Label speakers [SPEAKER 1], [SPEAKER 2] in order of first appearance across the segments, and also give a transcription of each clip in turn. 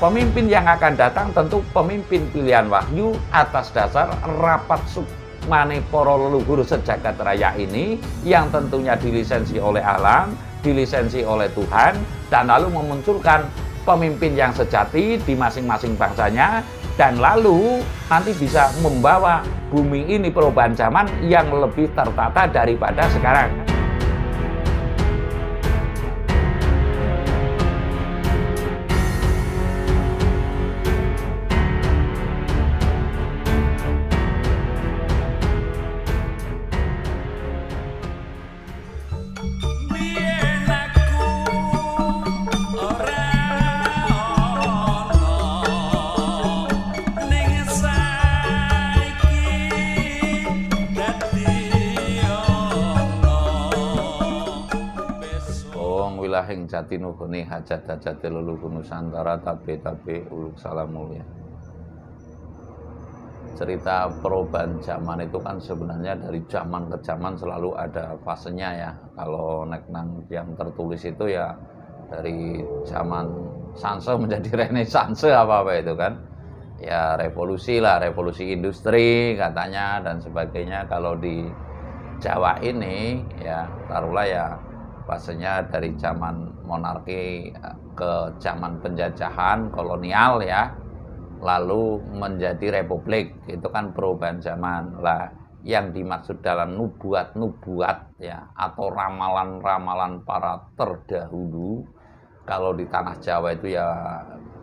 [SPEAKER 1] pemimpin yang akan datang tentu pemimpin pilihan wahyu atas dasar rapat sukmane para leluhur sejagat raya ini, yang tentunya dilisensi oleh alam, dilisensi oleh Tuhan, dan lalu memunculkan pemimpin yang sejati di masing-masing bangsanya, dan lalu nanti bisa membawa bumi ini perubahan zaman yang lebih tertata daripada sekarang. Wilahing jati nuhuni hajat-hajati leluhur Nusantara tabe-tabe uluk salam mulia. Cerita perubahan zaman itu kan sebenarnya dari zaman ke zaman selalu ada fasenya ya. Kalau nek nang yang tertulis itu ya dari zaman Sanse menjadi Renaissance apa-apa itu kan. Ya revolusi lah, revolusi industri katanya dan sebagainya. Kalau di Jawa ini ya taruhlah ya fasenya dari zaman monarki ke zaman penjajahan kolonial ya, lalu menjadi republik, itu kan perubahan zaman lah. Yang dimaksud dalam nubuat-nubuat ya, atau ramalan-ramalan para terdahulu, kalau di tanah Jawa itu ya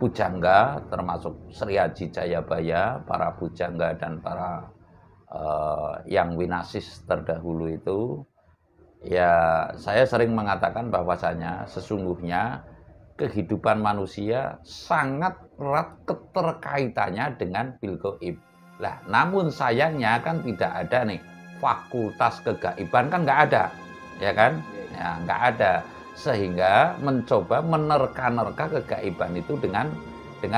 [SPEAKER 1] pujangga, termasuk Sri Aji Jayabaya, para pujangga dan para yang winasis terdahulu itu. Ya, saya sering mengatakan bahwasanya sesungguhnya kehidupan manusia sangat erat keterkaitannya dengan bil gaib. Lah, namun sayangnya kan tidak ada nih fakultas kegaiban, kan nggak ada, ya kan? Ya, nggak ada, sehingga mencoba menerka-nerka kegaiban itu dengan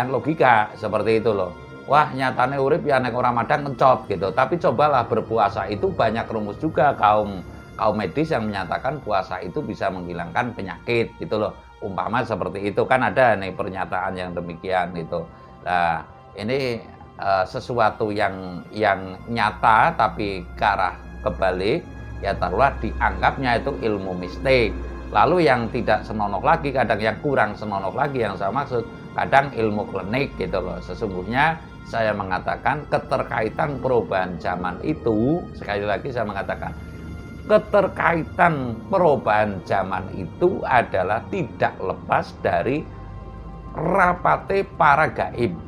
[SPEAKER 1] logika seperti itu loh. Wah, nyatane urip ya nek ora madang kencot gitu. Tapi cobalah berpuasa itu banyak rumus juga kaum medis yang menyatakan puasa itu bisa menghilangkan penyakit gitu loh. Umpama seperti itu kan ada nih pernyataan yang demikian gitu. Nah, ini sesuatu yang nyata tapi ke arah kebalik ya taruhlah dianggapnya itu ilmu mistik. Lalu yang tidak senonoh lagi, kadang yang kurang senonoh lagi yang saya maksud, kadang ilmu klinik gitu loh. Sesungguhnya saya mengatakan keterkaitan perubahan zaman itu, sekali lagi saya mengatakan keterkaitan perubahan zaman itu adalah tidak lepas dari rapate para gaib.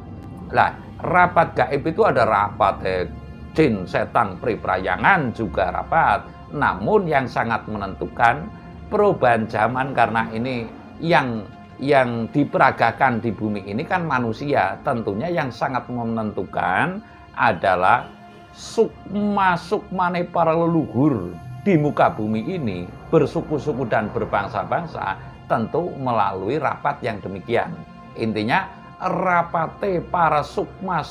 [SPEAKER 1] Lah, rapat gaib itu ada rapat jin, setan, priprayangan juga rapat. Namun yang sangat menentukan perubahan zaman karena ini yang diperagakan di bumi ini kan manusia. Tentunya yang sangat menentukan adalah sukmane para leluhur di muka bumi ini, bersuku-suku dan berbangsa-bangsa, tentu melalui rapat yang demikian. Intinya rapate para sukma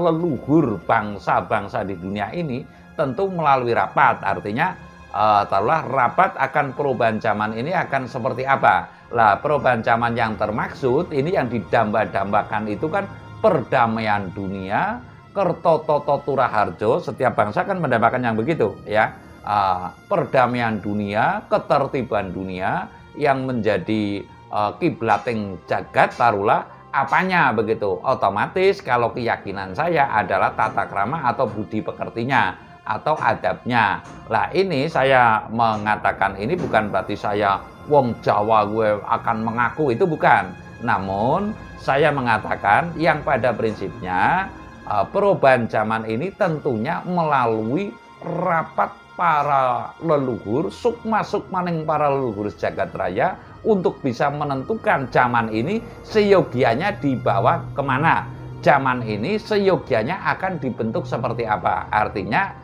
[SPEAKER 1] leluhur bangsa-bangsa di dunia ini tentu melalui rapat. Artinya taruhlah rapat akan perubahan zaman ini akan seperti apa. Lah, perubahan zaman yang termaksud ini yang didamba-dambakan itu kan perdamaian dunia, Kertototo Turaharjo. Setiap bangsa kan mendambakan yang begitu ya. Perdamaian dunia, ketertiban dunia yang menjadi kiblating jagat taruhlah apanya begitu. Otomatis kalau keyakinan saya adalah tata krama atau budi pekertinya atau adabnya. Lah, ini saya mengatakan ini bukan berarti saya wong Jawa gue akan mengaku, itu bukan. Namun saya mengatakan yang pada prinsipnya perubahan zaman ini tentunya melalui rapat para leluhur, sukma-sukmaning para leluhur jagat raya untuk bisa menentukan zaman ini seyogianya dibawa kemana. Zaman ini seyogianya akan dibentuk seperti apa. Artinya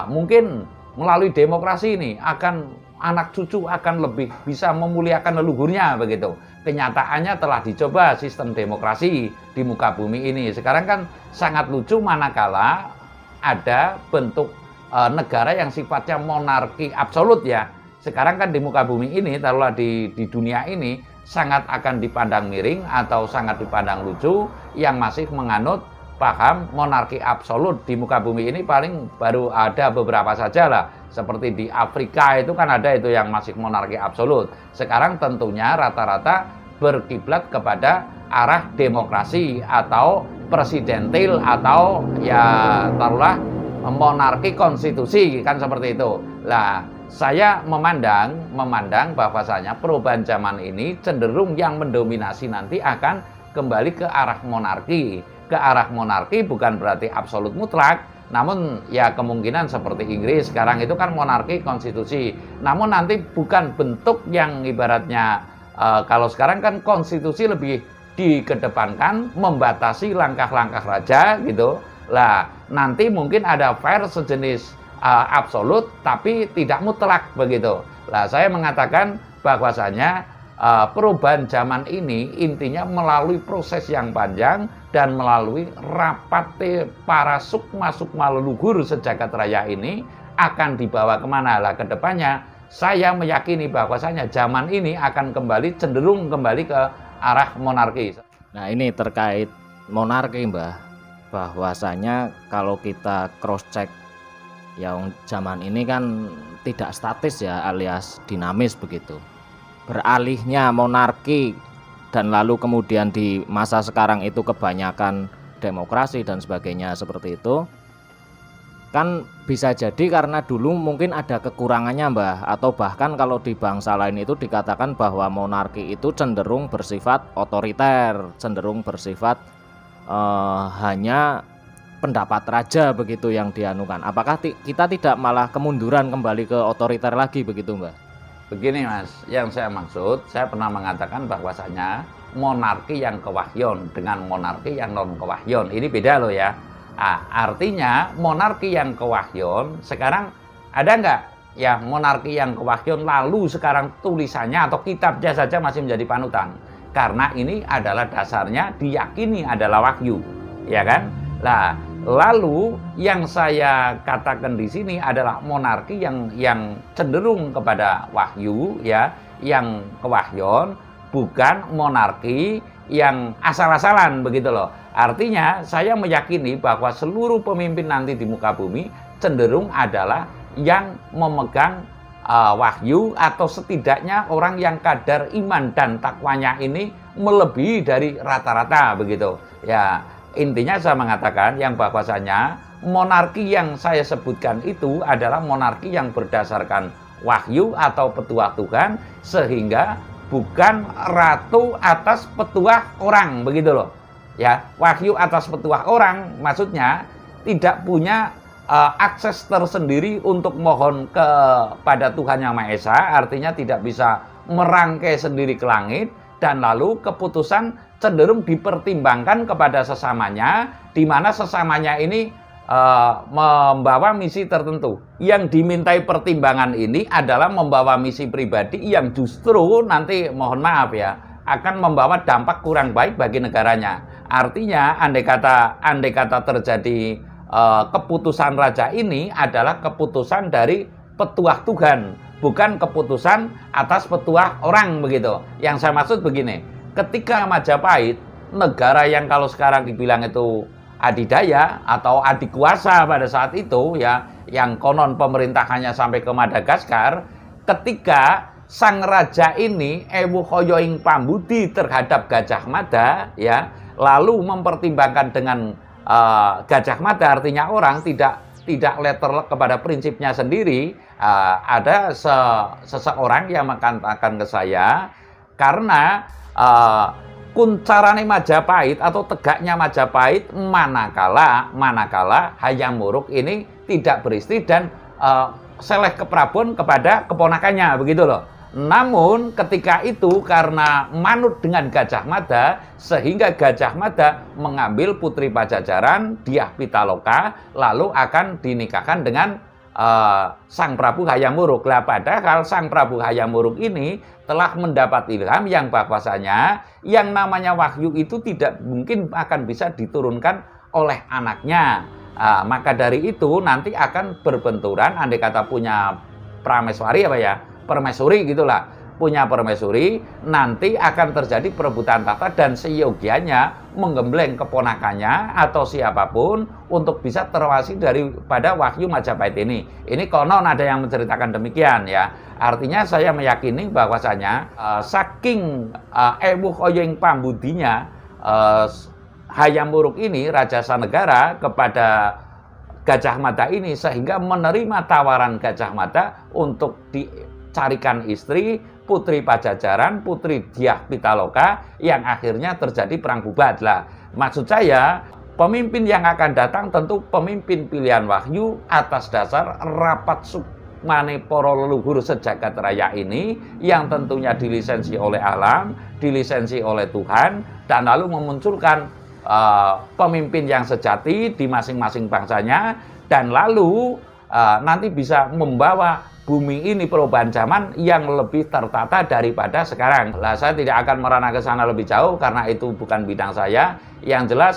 [SPEAKER 1] mungkin melalui demokrasi ini akan anak cucu akan lebih bisa memuliakan leluhurnya begitu. Kenyataannya telah dicoba sistem demokrasi di muka bumi ini. Sekarang kan sangat lucu manakala ada bentuk negara yang sifatnya monarki absolut ya. Sekarang kan di muka bumi ini, taruhlah di dunia ini sangat akan dipandang miring atau sangat dipandang lucu yang masih menganut paham monarki absolut. Di muka bumi ini paling baru ada beberapa saja lah, seperti di Afrika itu kan ada itu yang masih monarki absolut. Sekarang tentunya rata-rata berkiblat kepada arah demokrasi atau presidentil atau ya taruhlah monarki konstitusi, kan seperti itu. Lah, saya memandang bahwasanya perubahan zaman ini cenderung yang mendominasi nanti akan kembali ke arah monarki. Ke arah monarki bukan berarti absolut mutlak, namun ya kemungkinan seperti Inggris sekarang itu kan monarki konstitusi. Namun nanti bukan bentuk yang ibaratnya kalau sekarang kan konstitusi lebih dikedepankan membatasi langkah-langkah raja gitu. Lah, nanti mungkin ada fair sejenis absolut tapi tidak mutlak begitu. Lah, saya mengatakan bahwasanya perubahan zaman ini intinya melalui proses yang panjang dan melalui rapat para sukma leluhur sejagat raya ini akan dibawa kemana lah ke depannya. Saya meyakini bahwasanya zaman ini akan cenderung kembali ke arah monarki.
[SPEAKER 2] Nah, ini terkait monarki, Mbah, bahwasanya kalau kita cross check yang zaman ini kan tidak statis ya, alias dinamis begitu. Beralihnya monarki dan lalu kemudian di masa sekarang itu kebanyakan demokrasi dan sebagainya seperti itu. Kan bisa jadi karena dulu mungkin ada kekurangannya, Mbah, atau bahkan kalau di bangsa lain itu dikatakan bahwa monarki itu cenderung bersifat otoriter, cenderung bersifat hanya pendapat raja begitu yang dianukan. Apakah kita tidak malah kemunduran kembali ke otoriter lagi begitu, Mbak?
[SPEAKER 1] Begini Mas, yang saya maksud, saya pernah mengatakan bahwasanya monarki yang kewahyon dengan monarki yang non kewahyon ini beda loh ya. Artinya monarki yang kewahyon sekarang ada nggak ya monarki yang kewahyon lalu sekarang tulisannya atau kitabnya saja masih menjadi panutan, karena ini adalah dasarnya diyakini adalah wahyu, ya kan? Lah, lalu yang saya katakan di sini adalah monarki yang cenderung kepada wahyu ya, yang kewahyon, bukan monarki yang asal-asalan begitu loh. Artinya saya meyakini bahwa seluruh pemimpin nanti di muka bumi cenderung adalah yang memegang wahyu, atau setidaknya orang yang kadar iman dan takwanya ini melebihi dari rata-rata begitu. Ya, intinya saya mengatakan yang bahwasanya monarki yang saya sebutkan itu adalah monarki yang berdasarkan wahyu atau petuah Tuhan, sehingga bukan ratu atas petuah orang begitu loh. Ya, wahyu atas petuah orang maksudnya tidak punya akses tersendiri untuk mohon kepada Tuhan Yang Maha Esa, artinya tidak bisa merangkai sendiri ke langit, dan lalu keputusan cenderung dipertimbangkan kepada sesamanya, di mana sesamanya ini membawa misi tertentu. Yang dimintai pertimbangan ini adalah membawa misi pribadi yang justru nanti mohon maaf ya akan membawa dampak kurang baik bagi negaranya. Artinya andai kata terjadi keputusan raja ini adalah keputusan dari petuah Tuhan, bukan keputusan atas petuah orang begitu. Yang saya maksud begini, ketika Majapahit, negara yang kalau sekarang dibilang itu adidaya atau adikuasa pada saat itu ya, yang konon pemerintahannya sampai ke Madagaskar, ketika sang raja ini ewu khoyoing pambudi terhadap Gajah Mada ya, lalu mempertimbangkan dengan Gajah Mada, artinya orang tidak letter kepada prinsipnya sendiri. Ada seseorang yang mengatakan ke saya, karena kuncarane Majapahit atau tegaknya Majapahit manakala Hayam Wuruk ini tidak beristri dan seleh keprabon kepada keponakannya begitu loh. Namun ketika itu karena manut dengan Gajah Mada, sehingga Gajah Mada mengambil putri Pajajaran Dyah Pitaloka lalu akan dinikahkan dengan Sang Prabu Hayam Wuruk. Lah, padahal Sang Prabu Hayam Wuruk ini telah mendapat ilham yang bahwasanya yang namanya wahyu itu tidak mungkin akan bisa diturunkan oleh anaknya. Maka dari itu nanti akan berbenturan, andai kata punya prameswari apa ya, permaisuri gitulah, punya permaisuri, nanti akan terjadi perebutan tahta dan seyogianya menggembleng keponakannya atau siapapun untuk bisa terwasi daripada Wahyu Majapahit ini. Ini konon ada yang menceritakan demikian ya. Artinya saya meyakini bahwasanya saking ewuh oyeng pambudinya Hayam Wuruk ini, Raja Sanegara, kepada Gajah Mada ini, sehingga menerima tawaran Gajah Mada untuk dicarikan istri, Putri Pajajaran, Putri Dyah Pitaloka, yang akhirnya terjadi perang Bubat. Lah, maksud saya, pemimpin yang akan datang tentu pemimpin pilihan Wahyu atas dasar rapat sukmane para leluhur sejagat raya ini, yang tentunya dilisensi oleh alam, dilisensi oleh Tuhan, dan lalu memunculkan pemimpin yang sejati di masing-masing bangsanya, dan lalu nanti bisa membawa bumi ini perubahan zaman yang lebih tertata daripada sekarang. Lah, saya tidak akan merana ke sana lebih jauh karena itu bukan bidang saya. Yang jelas,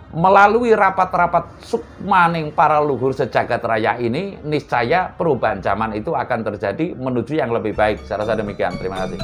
[SPEAKER 1] melalui rapat-rapat sukmaning para luhur sejagat raya ini, niscaya perubahan zaman itu akan terjadi menuju yang lebih baik. Saya rasa demikian. Terima kasih.